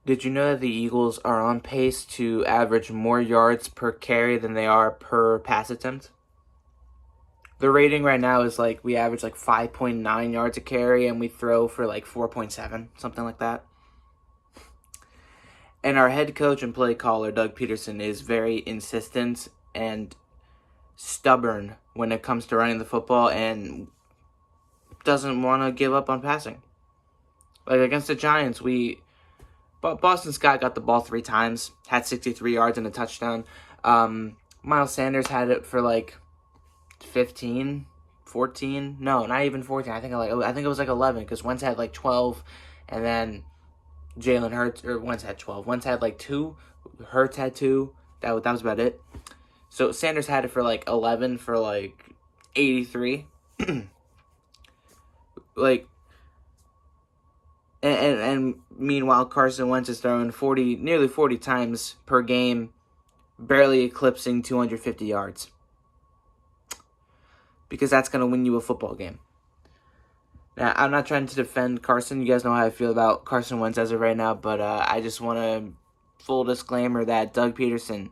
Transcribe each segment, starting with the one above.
Did you know that the Eagles are on pace to average more yards per carry than they are per pass attempt? The rating right now is like we average like 5.9 yards a carry and we throw for like 4.7, something like that. And our head coach and play caller, Doug Peterson, is very insistent and stubborn when it comes to running the football and doesn't want to give up on passing. Like against the Giants, Boston Scott got the ball 3 times, had 63 yards and a touchdown. Miles Sanders had it for like 15, 14. No, not even 14. I think it was like 11 because Wentz had like 12, and then Jalen Hurts or Wentz had 12. Wentz had like 2. Hurts had 2. That was about it. So Sanders had it for like 11 for like 83. like and meanwhile Carson Wentz is throwing nearly 40 times per game, barely eclipsing 250 yards. Because that's going to win you a football game. Now, I'm not trying to defend Carson. You guys know how I feel about Carson Wentz as of right now, but I just want to full disclaimer that Doug Peterson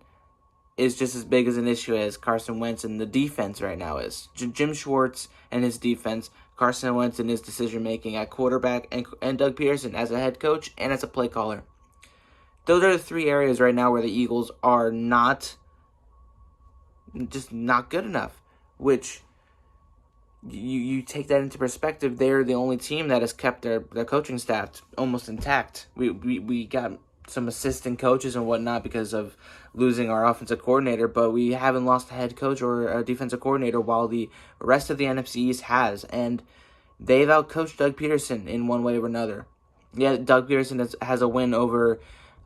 is just as big as an issue as Carson Wentz and the defense right now is. Jim Schwartz and his defense, Carson Wentz and his decision-making at quarterback, and Doug Peterson as a head coach and as a play caller. Those are the 3 areas right now where the Eagles are not good enough, which you take that into perspective. They're the only team that has kept their coaching staff almost intact. We got some assistant coaches and whatnot because of losing our offensive coordinator, but we haven't lost a head coach or a defensive coordinator while the rest of the NFC East has, and they've outcoached Doug Peterson in one way or another. Yeah, Doug Peterson has a win over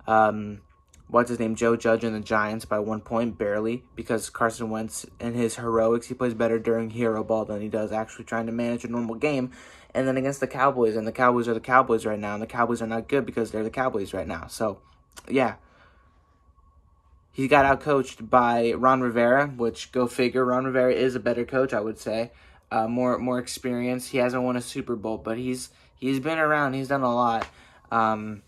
Joe Judge and the Giants by 1 point, barely, because Carson Wentz and his heroics, he plays better during hero ball than he does actually trying to manage a normal game. And then against the Cowboys, and the Cowboys are the Cowboys right now, and the Cowboys are not good because they're the Cowboys right now. So, yeah. He got outcoached by Ron Rivera, which, go figure, Ron Rivera is a better coach, I would say. More experience. He hasn't won a Super Bowl, but he's been around. He's done a lot. And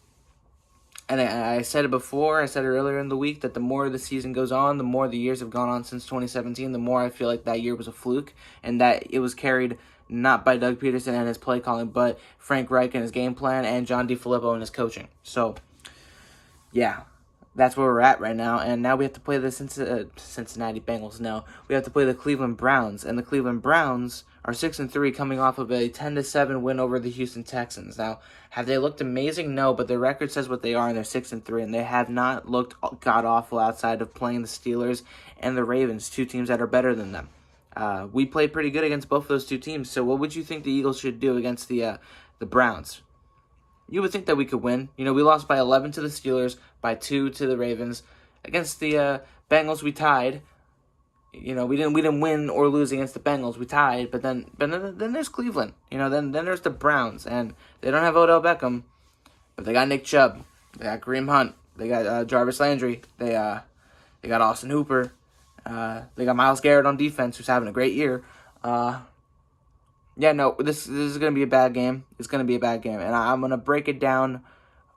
I said it before, I said it earlier in the week, that the more the season goes on, the more the years have gone on since 2017, the more I feel like that year was a fluke, and that it was carried not by Doug Peterson and his play calling, but Frank Reich and his game plan, and John DeFilippo and his coaching. So, yeah, that's where we're at right now, and now we have to play the Cincinnati Bengals. No, we have to play the Cleveland Browns, and the Cleveland Browns are 6-3, coming off of a 10-7 win over the Houston Texans. Now, have they looked amazing? No, but their record says what they are, and they're 6-3, and they have not looked god awful outside of playing the Steelers and the Ravens, 2 teams that are better than them. We played pretty good against both of those 2 teams. So, what would you think the Eagles should do against the Browns? You would think that we could win. You know, we lost by 11 to the Steelers, by 2 to the Ravens. Against the Bengals, we tied. You know, we didn't win or lose against the Bengals. We tied, but then there's Cleveland. You know, then there's the Browns, and they don't have Odell Beckham, but they got Nick Chubb, they got Kareem Hunt, they got Jarvis Landry, they got Austin Hooper, they got Myles Garrett on defense, who's having a great year. This is gonna be a bad game. It's gonna be a bad game, and I'm gonna break it down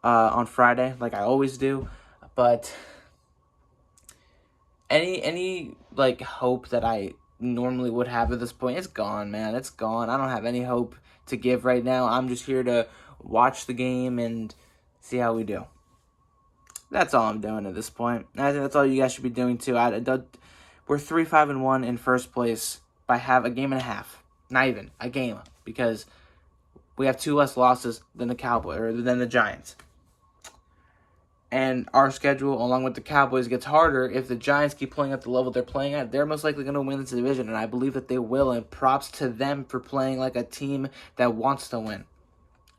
on Friday, like I always do, but. Any like hope that I normally would have at this point, it's gone, man. It's gone. I don't have any hope to give right now. I'm just here to watch the game and see how we do. That's all I'm doing at this point. I think that's all you guys should be doing too. We're 3-5-1 in first place by a game and a half. Not even a game, because we have 2 less losses than the Cowboys or than the Giants. And our schedule, along with the Cowboys, gets harder if the Giants keep playing at the level they're playing at. They're most likely going to win this division, and I believe that they will, and props to them for playing like a team that wants to win.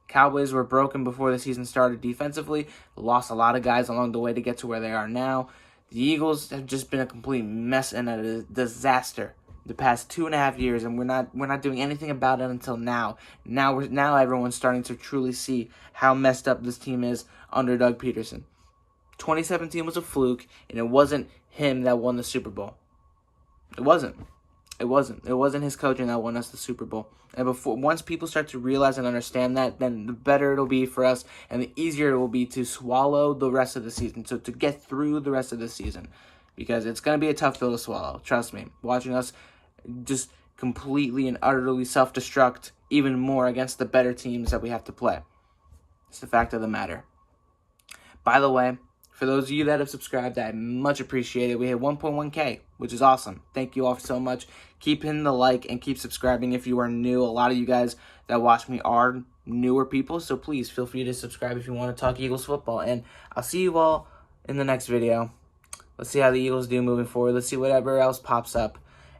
Cowboys were broken before the season started defensively, lost a lot of guys along the way to get to where they are now. The Eagles have just been a complete mess and a disaster the past 2.5 years, and we're not doing anything about it until now. Now everyone's starting to truly see how messed up this team is under Doug Peterson. 2017 was a fluke, and it wasn't him that won the Super Bowl. It wasn't. It wasn't. It wasn't his coaching that won us the Super Bowl. And once people start to realize and understand that, then the better it'll be for us, and the easier it will be to swallow the rest of the season. So to get through the rest of the season, because it's going to be a tough pill to swallow. Trust me. Watching us just completely and utterly self-destruct even more against the better teams that we have to play. It's the fact of the matter. By the way, for those of you that have subscribed, I much appreciate it. We hit 1.1K, which is awesome. Thank you all so much. Keep hitting the like and keep subscribing if you are new. A lot of you guys that watch me are newer people, so please feel free to subscribe if you want to talk Eagles football. And I'll see you all in the next video. Let's see how the Eagles do moving forward. Let's see whatever else pops up.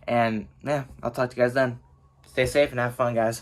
And, yeah, I'll talk to you guys then. Stay safe and have fun, guys.